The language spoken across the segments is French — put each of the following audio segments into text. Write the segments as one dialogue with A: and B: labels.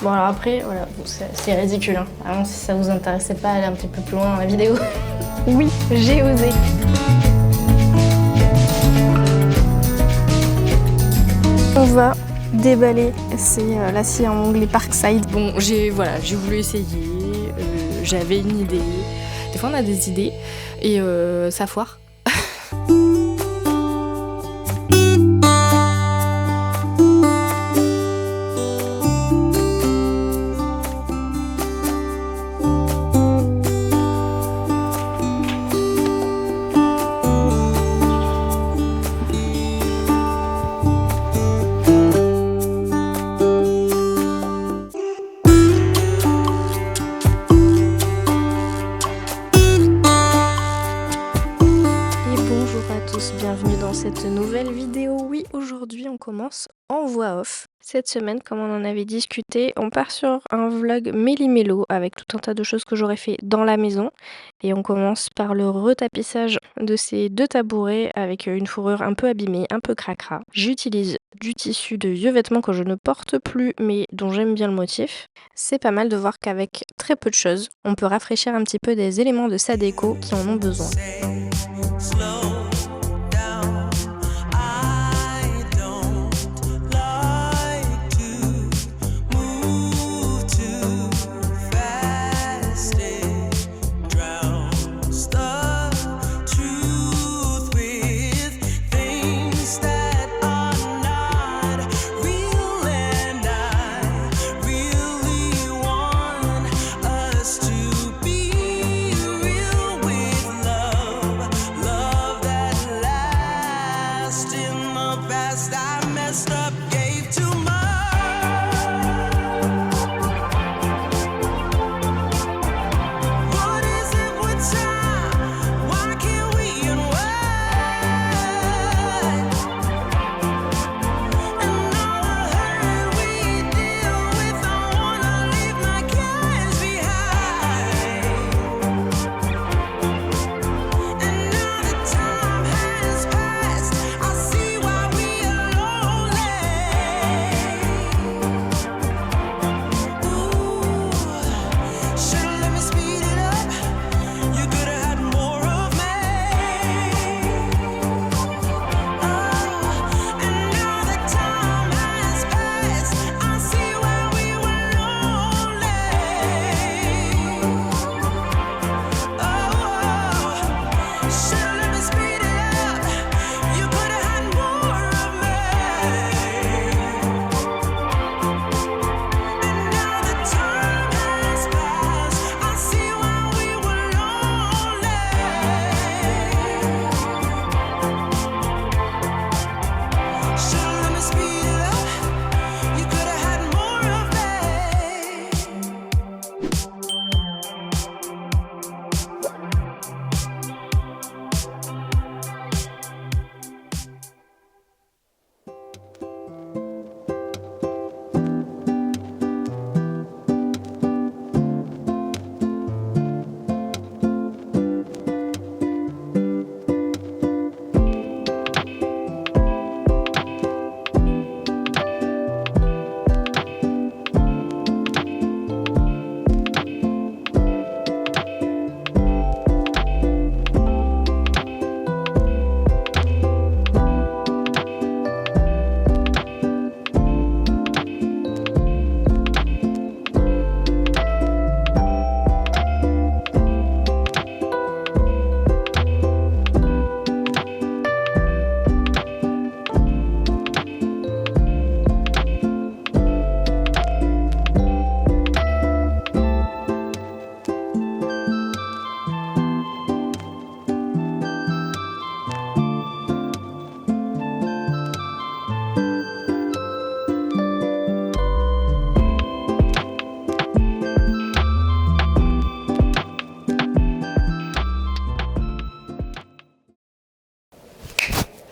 A: Bon alors après, voilà, bon, c'est ridicule. Hein. Vraiment, si ça vous intéressait pas, aller un petit peu plus loin dans la vidéo. Oui, j'ai osé. On va déballer, c'est la scie à onglet Parkside. Bon, j'ai voulu essayer, j'avais une idée. Des fois on a des idées et ça foire. Bienvenue dans cette nouvelle vidéo. Oui, aujourd'hui on commence en voix off. Cette semaine, comme on en avait discuté, on part sur un vlog méli-mélo avec tout un tas de choses que j'aurais fait dans la maison. Et on commence par le retapissage de ces 2 tabourets avec une fourrure un peu abîmée, un peu cracra. J'utilise du tissu de vieux vêtements que je ne porte plus mais dont j'aime bien le motif. C'est pas mal de voir qu'avec très peu de choses, on peut rafraîchir un petit peu des éléments de sa déco qui en ont besoin.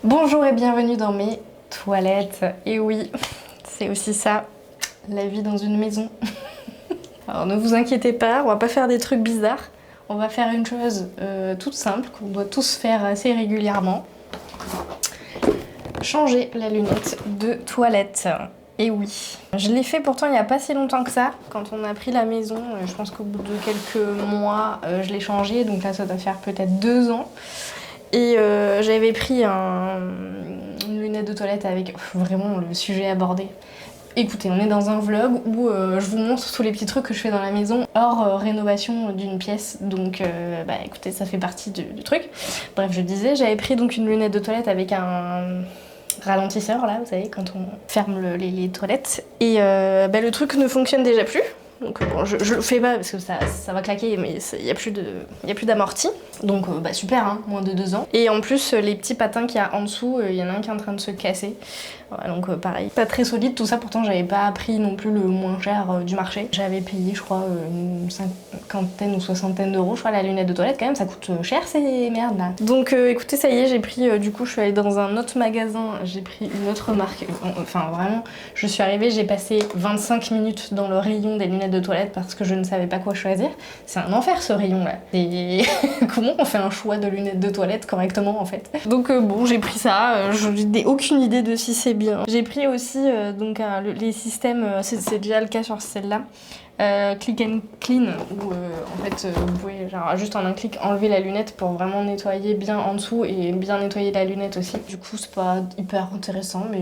A: Bonjour et bienvenue dans mes toilettes. Et oui, c'est aussi ça, la vie dans une maison. Alors ne vous inquiétez pas, on va pas faire des trucs bizarres. On va faire une chose toute simple, qu'on doit tous faire assez régulièrement. Changer la lunette de toilette. Et oui, je l'ai fait pourtant il n'y a pas si longtemps que ça, quand on a pris la maison, je pense qu'au bout de quelques mois, je l'ai changé, donc là ça doit faire peut-être 2 ans. Et j'avais pris une lunette de toilette avec vraiment le sujet abordé. Écoutez, on est dans un vlog où je vous montre tous les petits trucs que je fais dans la maison hors rénovation d'une pièce, donc bah écoutez, ça fait partie du truc. Bref, je disais, j'avais pris donc une lunette de toilette avec un ralentisseur là, vous savez, quand on ferme les toilettes. Et bah, le truc ne fonctionne déjà plus. Donc bon, je le fais pas parce que ça va claquer, mais il y a plus d'amorti. Donc bah super, hein, moins de 2 ans. Et en plus, les petits patins qu'il y a en dessous, il y en a un qui est en train de se casser. Voilà, donc pareil, pas très solide tout ça. Pourtant, j'avais pas pris non plus le moins cher du marché. J'avais payé, je crois, une 50aine ou 60aine d'euros. Je crois la lunette de toilette, quand même, ça coûte cher ces merdes là. Donc écoutez, ça y est, j'ai pris, du coup, je suis allée dans un autre magasin, j'ai pris une autre marque. Enfin, vraiment, je suis arrivée, j'ai passé 25 minutes dans le rayon des lunettes de toilette parce que je ne savais pas quoi choisir. C'est un enfer ce rayon là. Et comment on fait un choix de lunettes de toilette correctement en fait? Donc bon, j'ai pris ça, je n'ai aucune idée de si c'est bien. J'ai pris aussi donc les systèmes, c'est déjà le cas sur celle-là. Click and clean où en fait vous pouvez genre, juste en un clic enlever la lunette pour vraiment nettoyer bien en dessous et bien nettoyer la lunette aussi. Du coup c'est pas hyper intéressant mais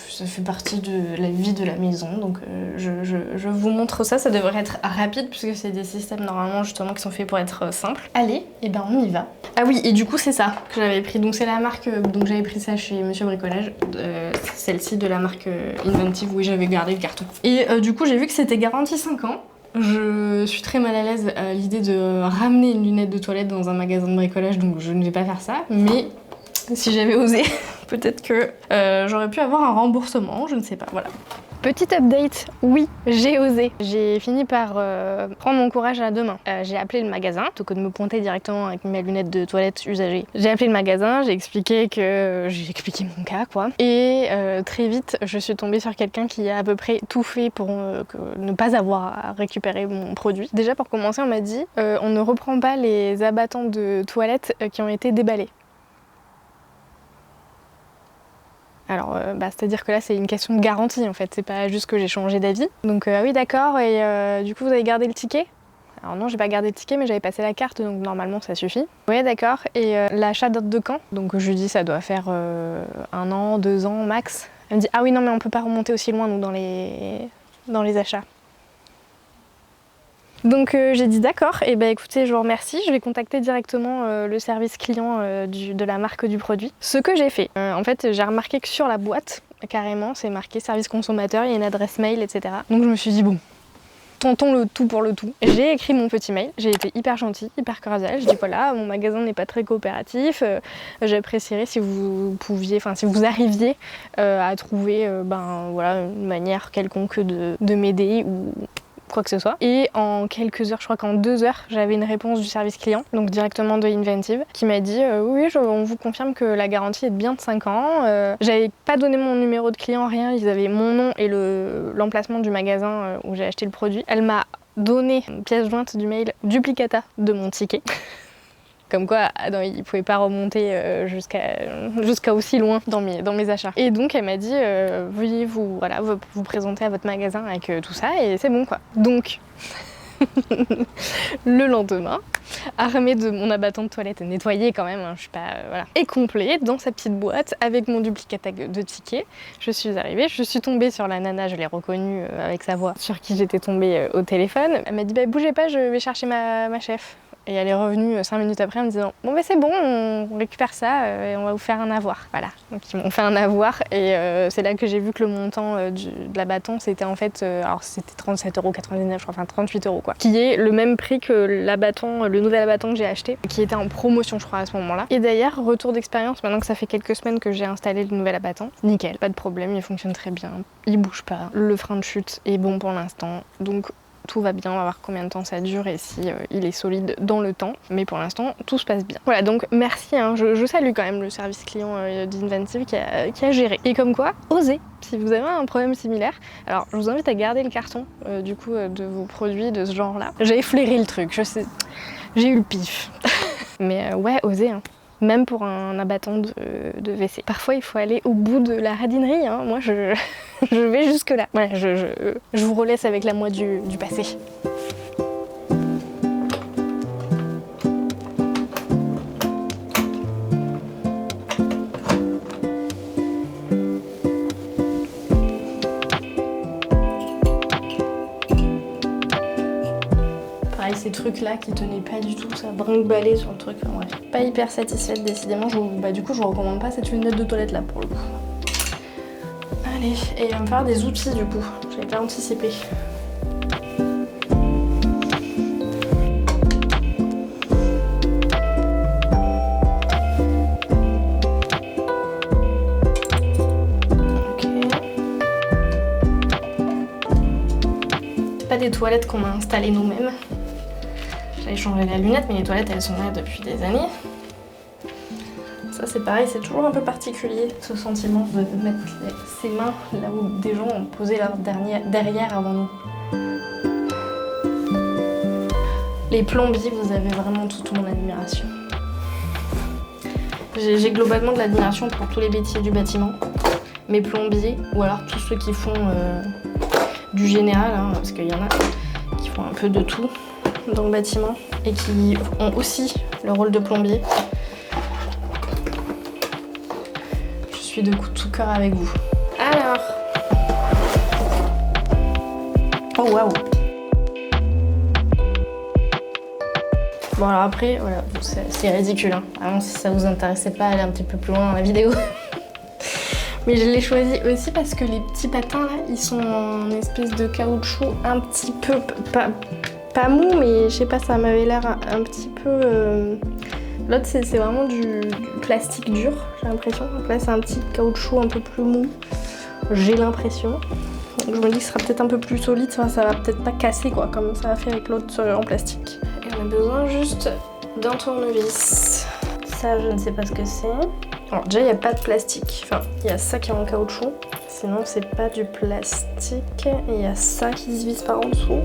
A: ça fait partie de la vie de la maison donc je vous montre ça, ça devrait être rapide puisque c'est des systèmes normalement justement qui sont faits pour être simples. Allez, et ben on y va. Ah oui, et du coup c'est ça que j'avais pris, donc c'est la marque, donc j'avais pris ça chez Monsieur Bricolage, celle-ci de la marque Inventive, oui j'avais gardé le carton. Et du coup j'ai vu que c'était garanti 5 ans. Je suis très mal à l'aise à l'idée de ramener une lunette de toilette dans un magasin de bricolage, donc je ne vais pas faire ça, mais si j'avais osé, peut-être que j'aurais pu avoir un remboursement, je ne sais pas, voilà. Petit update, oui, j'ai osé. J'ai fini par prendre mon courage à deux mains. J'ai appelé le magasin, plutôt que de me pointer directement avec mes lunettes de toilette usagées. J'ai appelé le magasin, j'ai expliqué mon cas, quoi. Et très vite, je suis tombée sur quelqu'un qui a à peu près tout fait pour ne pas avoir à récupérer mon produit. Déjà, pour commencer, on m'a dit on ne reprend pas les abattants de toilette qui ont été déballés. Alors, c'est-à-dire que là, c'est une question de garantie, en fait. C'est pas juste que j'ai changé d'avis. Donc, ah oui, d'accord. Et du coup, vous avez gardé le ticket? Alors non, j'ai pas gardé le ticket, mais j'avais passé la carte, donc normalement, ça suffit. Oui, d'accord. Et l'achat date de quand? Donc, je lui dis, ça doit faire 1 an, 2 ans, max. Elle me dit, ah oui, non, mais on peut pas remonter aussi loin, nous, dans les achats. Donc j'ai dit d'accord, et bah écoutez, je vous remercie, je vais contacter directement le service client de la marque du produit. Ce que j'ai fait, en fait j'ai remarqué que sur la boîte, carrément, c'est marqué service consommateur, il y a une adresse mail, etc. Donc je me suis dit bon, tentons le tout pour le tout. J'ai écrit mon petit mail, j'ai été hyper gentille, hyper cordiale, je dis voilà, mon magasin n'est pas très coopératif, j'apprécierais si vous pouviez, enfin si vous arriviez à trouver voilà, une manière quelconque de m'aider ou quoi que ce soit. Et en quelques heures, je crois qu'en 2 heures, j'avais une réponse du service client, donc directement de Inventive, qui m'a dit oui, on vous confirme que la garantie est de bien de 5 ans. J'avais pas donné mon numéro de client, rien, ils avaient mon nom et l'emplacement du magasin où j'ai acheté le produit. Elle m'a donné une pièce jointe du mail duplicata de mon ticket. Comme quoi, non, il pouvait pas remonter jusqu'à aussi loin dans mes achats. Et donc elle m'a dit, veuillez vous présenter à votre magasin avec tout ça et c'est bon quoi. Donc, le lendemain, armée de mon abattant de toilette nettoyé quand même, hein, je suis pas, voilà, et complet, dans sa petite boîte, avec mon duplicata de tickets, je suis arrivée, je suis tombée sur la nana, je l'ai reconnue avec sa voix, sur qui j'étais tombée au téléphone. Elle m'a dit, bah bougez pas, je vais chercher ma chef. Et elle est revenue 5 minutes après en me disant bon mais c'est bon, on récupère ça et on va vous faire un avoir. Voilà, donc ils m'ont fait un avoir et c'est là que j'ai vu que le montant de l'abattant c'était en fait, alors c'était 37,99 €, je crois, enfin 38 € quoi. Qui est le même prix que l'abattant, le nouvel abattant que j'ai acheté, qui était en promotion je crois à ce moment-là. Et d'ailleurs, retour d'expérience, maintenant que ça fait quelques semaines que j'ai installé le nouvel abattant, nickel, pas de problème, il fonctionne très bien, il bouge pas, le frein de chute est bon pour l'instant, donc tout va bien, on va voir combien de temps ça dure et si il est solide dans le temps. Mais pour l'instant, tout se passe bien. Voilà, donc merci, hein, je salue quand même le service client d'Inventive qui a géré. Et comme quoi, osez, si vous avez un problème similaire. Alors, je vous invite à garder le carton de vos produits de ce genre-là. J'ai flairé le truc, je sais, j'ai eu le pif. Mais ouais, osez, hein. même pour un abattant de WC. Parfois il faut aller au bout de la radinerie, hein. Moi je vais jusque là. Voilà, je vous relaisse avec la moi du passé. Ces trucs là qui tenaient pas du tout, ça brinque-ballait sur le truc, enfin, bref. Pas hyper satisfaite décidément, du coup je vous recommande pas cette lunette de toilette là pour le coup. Allez, et il va me faire des outils du coup, j'avais pas anticipé. Pas des toilettes qu'on a installées nous-mêmes. J'avais changé la lunette, mais les toilettes elles sont là depuis des années. Ça c'est pareil, c'est toujours un peu particulier ce sentiment de mettre ses mains là où des gens ont posé leur derrière avant nous. Les plombiers, vous avez vraiment toute mon admiration. J'ai globalement de l'admiration pour tous les métiers du bâtiment. Mes plombiers, ou alors tous ceux qui font du général, hein, parce qu'il y en a qui font un peu de tout dans le bâtiment et qui ont aussi le rôle de plombier. Je suis de tout cœur avec vous. Alors. Oh waouh. Bon alors après, voilà, c'est ridicule. Hein. Vraiment, si ça vous intéressait pas, allez un petit peu plus loin dans la vidéo. Mais je l'ai choisi aussi parce que les petits patins là, ils sont en espèce de caoutchouc un petit peu pas mou, mais je sais pas, ça m'avait l'air un petit peu. L'autre c'est vraiment du plastique dur, j'ai l'impression. Donc là c'est un petit caoutchouc un peu plus mou, j'ai l'impression. Donc je me dis que ce sera peut-être un peu plus solide, ça va peut-être pas casser quoi, comme ça a fait avec l'autre en plastique. Et on a besoin juste d'un tournevis. Ça je ne sais pas ce que c'est. Alors déjà il n'y a pas de plastique, enfin il y a ça qui est en caoutchouc, sinon c'est pas du plastique, et il y a ça qui se visse par en dessous.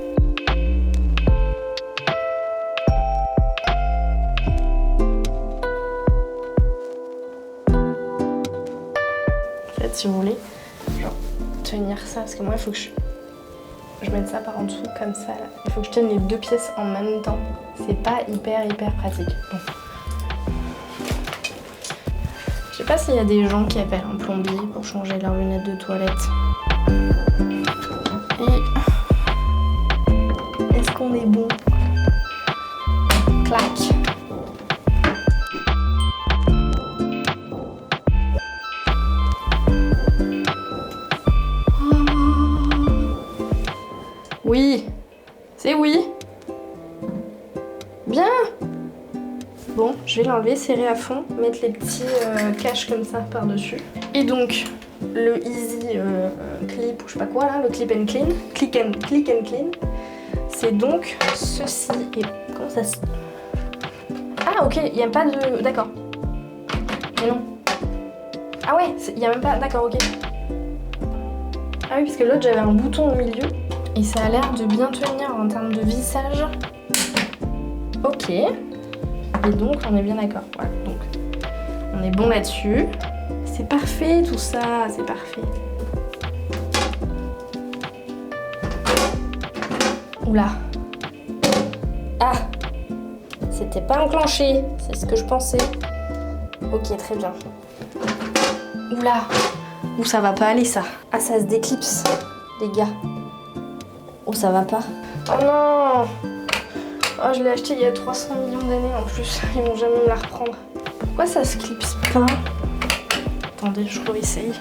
A: En fait si vous voulez, genre tenir ça, parce que moi il faut que je mette ça par en dessous comme ça là. Il faut que je tienne les deux pièces en même temps, c'est pas hyper pratique. Bon. Je sais pas s'il y a des gens qui appellent un plombier pour changer leurs lunettes de toilette. Et est-ce qu'on est bon? Clac. Oui, c'est oui. Bien. Bon, je vais l'enlever, serrer à fond, mettre les petits caches comme ça par-dessus. Et donc, le Easy Clip, ou je sais pas quoi là, le Clip and Clean, Click and Clean, c'est donc ceci. Et comment ça se... Ah ok, il n'y a pas de... D'accord. Mais non. Ah ouais, il n'y a même pas... D'accord, ok. Ah oui, parce que l'autre, j'avais un bouton au milieu. Et ça a l'air de bien tenir en termes de vissage. Ok. Et donc on est bien d'accord, voilà, donc on est bon là-dessus. C'est parfait tout ça, c'est parfait. Oula. Ah, c'était pas enclenché, c'est ce que je pensais. Ok, très bien. Oula. Ouh, ça va pas aller ça. Ah, ça se déclipse, les gars. Oh, ça va pas. Oh non. Oh, je l'ai acheté il y a 300 millions d'années en plus, ils vont jamais me la reprendre. Pourquoi ça se clipse pas? Attendez, je réessaye.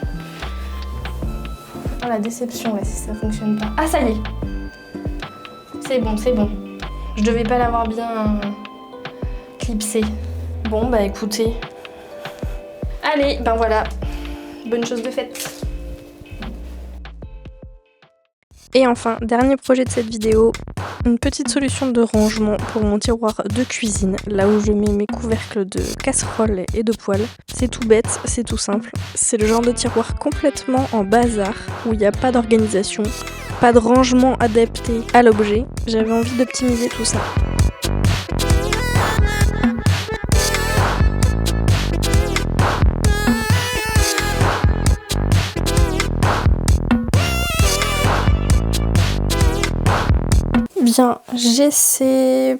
A: Oh la déception, ouais, si ça fonctionne pas. Ah ça y est. C'est bon, c'est bon. Je devais pas l'avoir bien clipsé. Bon bah écoutez. Allez, ben voilà. Bonne chose de faite. Et enfin, dernier projet de cette vidéo, une petite solution de rangement pour mon tiroir de cuisine, là où je mets mes couvercles de casseroles et de poêles. C'est tout bête, c'est tout simple. C'est le genre de tiroir complètement en bazar, où il n'y a pas d'organisation, pas de rangement adapté à l'objet. J'avais envie d'optimiser tout ça. Bien, j'ai ces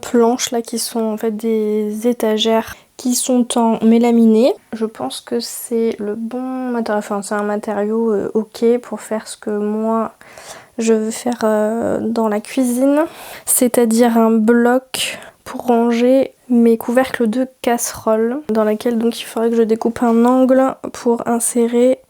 A: planches là qui sont en fait des étagères qui sont en mélaminé. Je pense que c'est le bon matériau, enfin c'est un matériau ok pour faire ce que moi je veux faire dans la cuisine. C'est-à-dire un bloc pour ranger mes couvercles de casserole dans laquelle donc il faudrait que je découpe un angle pour insérer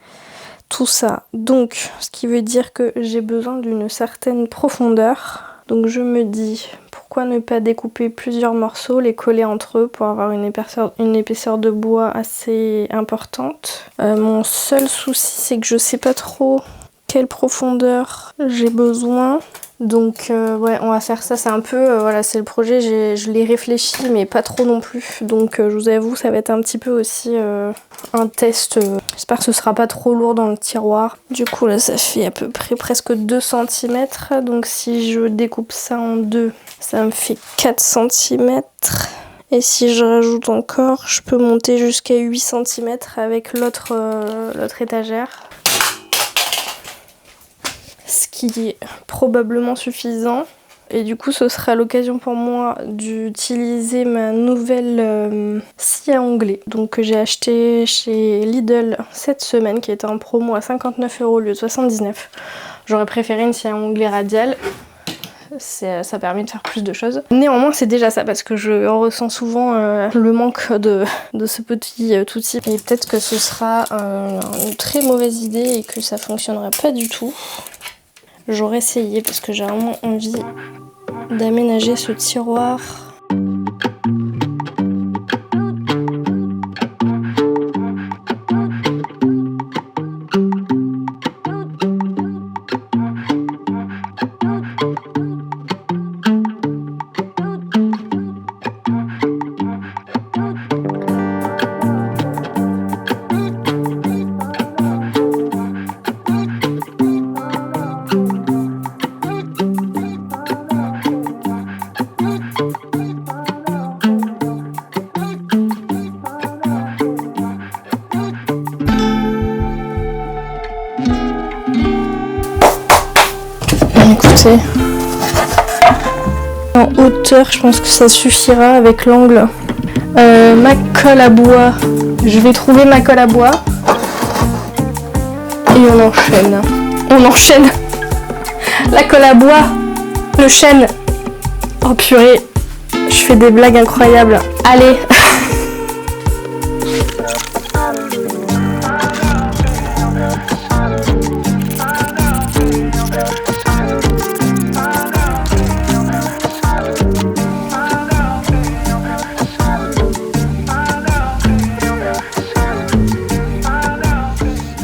A: tout ça. Donc ce qui veut dire que j'ai besoin d'une certaine profondeur. Donc je me dis, pourquoi ne pas découper plusieurs morceaux, les coller entre eux pour avoir une épaisseur de bois assez importante. Mon seul souci, c'est que je sais pas trop quelle profondeur j'ai besoin. Donc ouais, on va faire ça, c'est un peu, voilà, c'est le projet, je l'ai réfléchi mais pas trop non plus. Donc je vous avoue, ça va être un petit peu aussi un test. J'espère que ce sera pas trop lourd dans le tiroir. Du coup là, ça fait à peu près presque 2 cm. Donc si je découpe ça en deux, ça me fait 4 cm. Et si je rajoute encore, je peux monter jusqu'à 8 cm avec l'autre étagère. Ce qui est probablement suffisant. Et du coup, ce sera l'occasion pour moi d'utiliser ma nouvelle scie à ongler. Donc que j'ai acheté chez Lidl cette semaine, qui était en promo à 59 € au lieu de 79. J'aurais préféré une scie à ongler radiale. Ça permet de faire plus de choses. Néanmoins, c'est déjà ça, parce que je ressens souvent le manque de ce petit outil. Et peut-être que ce sera une très mauvaise idée et que ça fonctionnera pas du tout. J'aurais essayé parce que j'ai vraiment envie d'aménager ce tiroir. Écoutez, en hauteur, je pense que ça suffira avec l'angle. Ma colle à bois, je vais trouver ma colle à bois. Et on enchaîne. On enchaîne. La colle à bois, le chêne. Oh purée, je fais des blagues incroyables. Allez.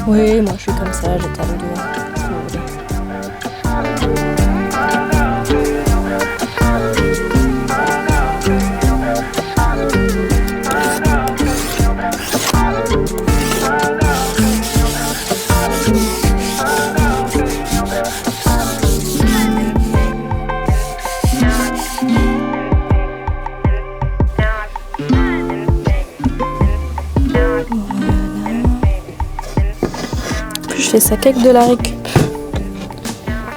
A: Oui, moi je suis comme ça, j'étale le doigt. Je fais ça qu'avec de la récup.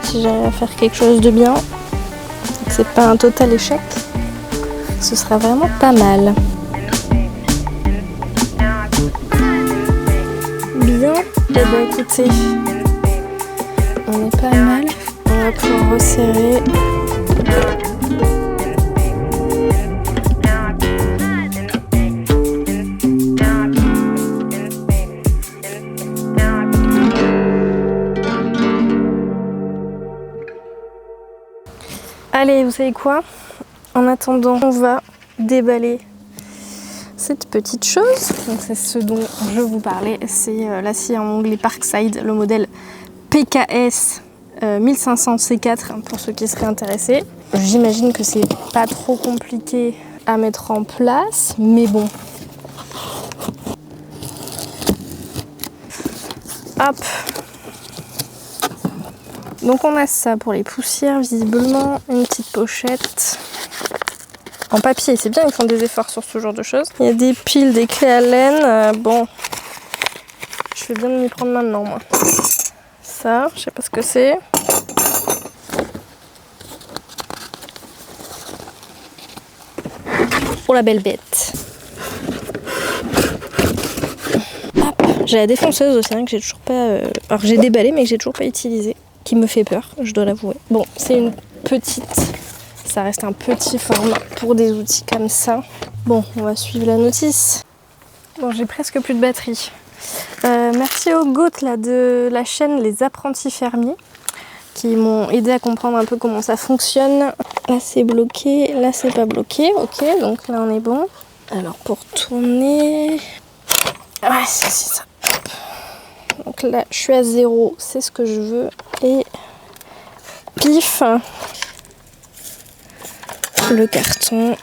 A: Si j'arrive à faire quelque chose de bien, et que c'est pas un total échec, ce sera vraiment pas mal. Bien, et bien écoutez, on est pas mal. On va pouvoir resserrer. Allez, vous savez quoi? En attendant, on va déballer cette petite chose. Donc c'est ce dont je vous parlais, c'est la scie à onglet Parkside, le modèle PKS 1500 C4 pour ceux qui seraient intéressés. J'imagine que c'est pas trop compliqué à mettre en place, mais bon. Hop. Donc on a ça pour les poussières, visiblement, une petite pochette en papier. C'est bien, ils font des efforts sur ce genre de choses. Il y a des piles, des clés à laine. Bon, je fais bien de m'y prendre maintenant, moi. Ça, je sais pas ce que c'est. pour la belle bête. Hop. J'ai la défonceuse aussi, hein, que j'ai toujours pas... Alors j'ai déballé mais que j'ai toujours pas utilisé, qui me fait peur, je dois l'avouer. Bon, c'est une petite... Ça reste un petit format pour des outils comme ça. Bon, on va suivre la notice. Bon, j'ai presque plus de batterie. Merci aux GOAT là, de la chaîne Les Apprentis Fermiers qui m'ont aidé à comprendre un peu comment ça fonctionne. Là c'est bloqué, là c'est pas bloqué. Ok, donc là on est bon. Alors pour tourner... Ouais, c'est ça. Hop. Donc là je suis à 0, c'est ce que je veux. Et pif, le carton.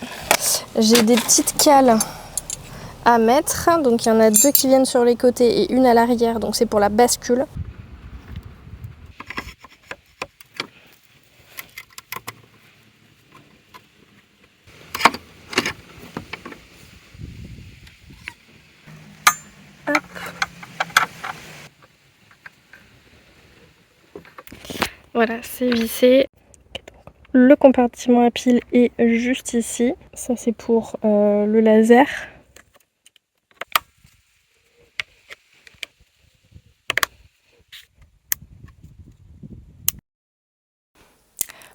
A: J'ai des petites cales à mettre, donc il y en a 2 qui viennent sur les côtés et une à l'arrière, donc c'est pour la bascule. Hop. Voilà, c'est vissé. Le compartiment à pile est juste ici. Ça c'est pour le laser.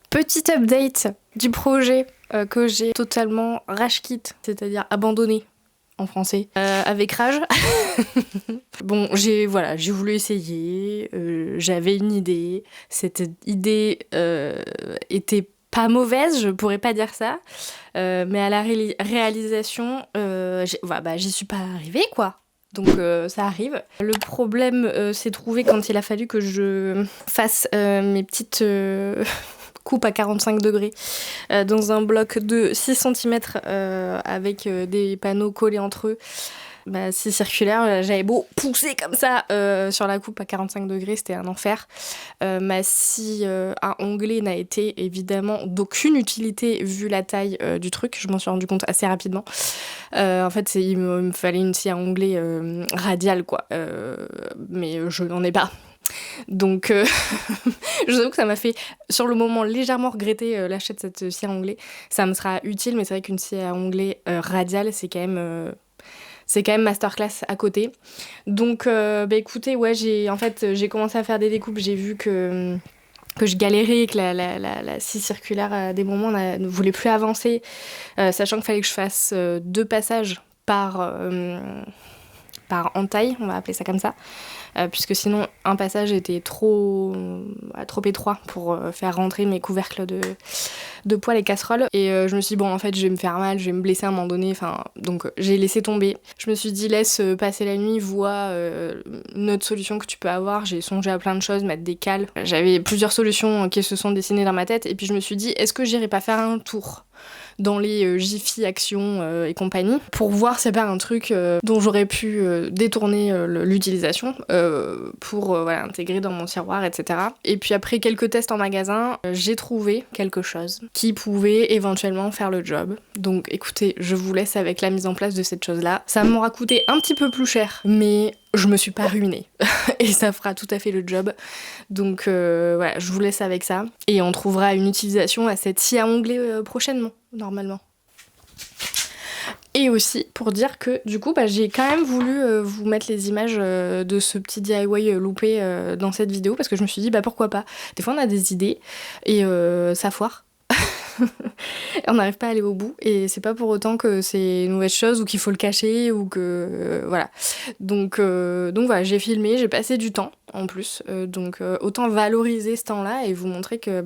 A: Petit update du projet que j'ai totalement rage quit, c'est-à-dire abandonné en français, avec rage. Bon, j'ai voulu essayer, j'avais une idée, cette idée était pas mauvaise, je pourrais pas dire ça, mais à la réalisation, j'y suis pas arrivée quoi. Donc ça arrive. Le problème s'est trouvé quand il a fallu que je fasse mes petites coupe à 45 degrés dans un bloc de 6 cm avec des panneaux collés entre eux. Bah, c'est circulaire, j'avais beau pousser comme ça sur la coupe à 45 degrés, c'était un enfer. Ma scie à onglet n'a été évidemment d'aucune utilité vu la taille du truc, je m'en suis rendu compte assez rapidement. En fait, il me fallait une scie à onglet radiale, quoi. Mais je n'en ai pas. Donc, je vous avoue que ça m'a fait, sur le moment, légèrement regretter l'achat de cette scie à onglet. Ça me sera utile, mais c'est vrai qu'une scie à onglet radiale, c'est quand même masterclass à côté. Donc, écoutez, ouais, j'ai commencé à faire des découpes, j'ai vu que je galérais et que la scie circulaire, à des moments, ne voulait plus avancer, sachant qu'il fallait que je fasse 2 passages par entaille, on va appeler ça comme ça. Puisque sinon un passage était trop étroit pour faire rentrer mes couvercles de poêle et casseroles. Et je me suis dit, bon, en fait, je vais me faire mal, je vais me blesser à un moment donné. Donc j'ai laissé tomber. Je me suis dit, laisse passer la nuit, vois une autre solution que tu peux avoir. J'ai songé à plein de choses, mettre des cales. J'avais plusieurs solutions qui se sont dessinées dans ma tête. Et puis je me suis dit, est-ce que j'irais pas faire un tour dans les Jiffy Action et compagnie pour voir s'il n'y a pas un truc dont j'aurais pu détourner l'utilisation pour intégrer dans mon tiroir, etc. Et puis après quelques tests en magasin, j'ai trouvé quelque chose qui pouvait éventuellement faire le job. Donc écoutez, je vous laisse avec la mise en place de cette chose-là. Ça m'aura coûté un petit peu plus cher, mais je me suis pas ruinée et ça fera tout à fait le job. Donc voilà, je vous laisse avec ça et on trouvera une utilisation à cette scie à onglet prochainement, normalement. Et aussi pour dire que du coup j'ai quand même voulu vous mettre les images de ce petit DIY loupé dans cette vidéo parce que je me suis dit pourquoi pas. Des fois on a des idées et ça foire. On n'arrive pas à aller au bout et c'est pas pour autant que c'est une mauvaise chose ou qu'il faut le cacher ou que voilà. Donc voilà, j'ai filmé, j'ai passé du temps en plus, donc autant valoriser ce temps-là et vous montrer que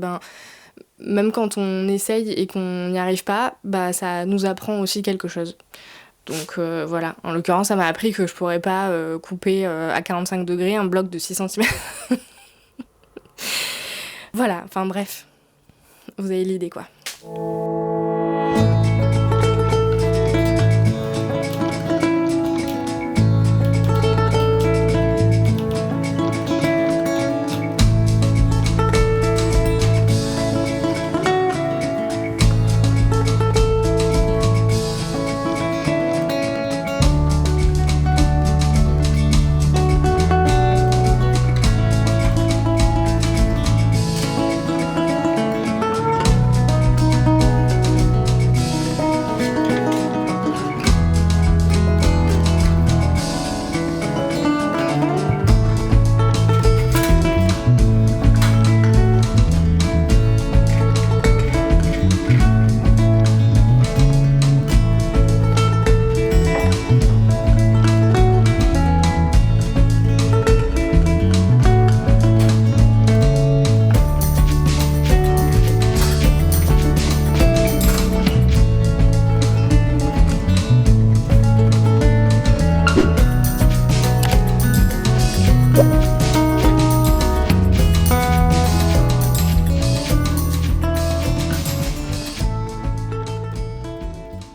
A: même quand on essaye et qu'on n'y arrive pas, ça nous apprend aussi quelque chose. Donc voilà, en l'occurrence ça m'a appris que je pourrais pas couper à 45 degrés un bloc de 6 cm. Voilà, enfin bref, vous avez l'idée quoi.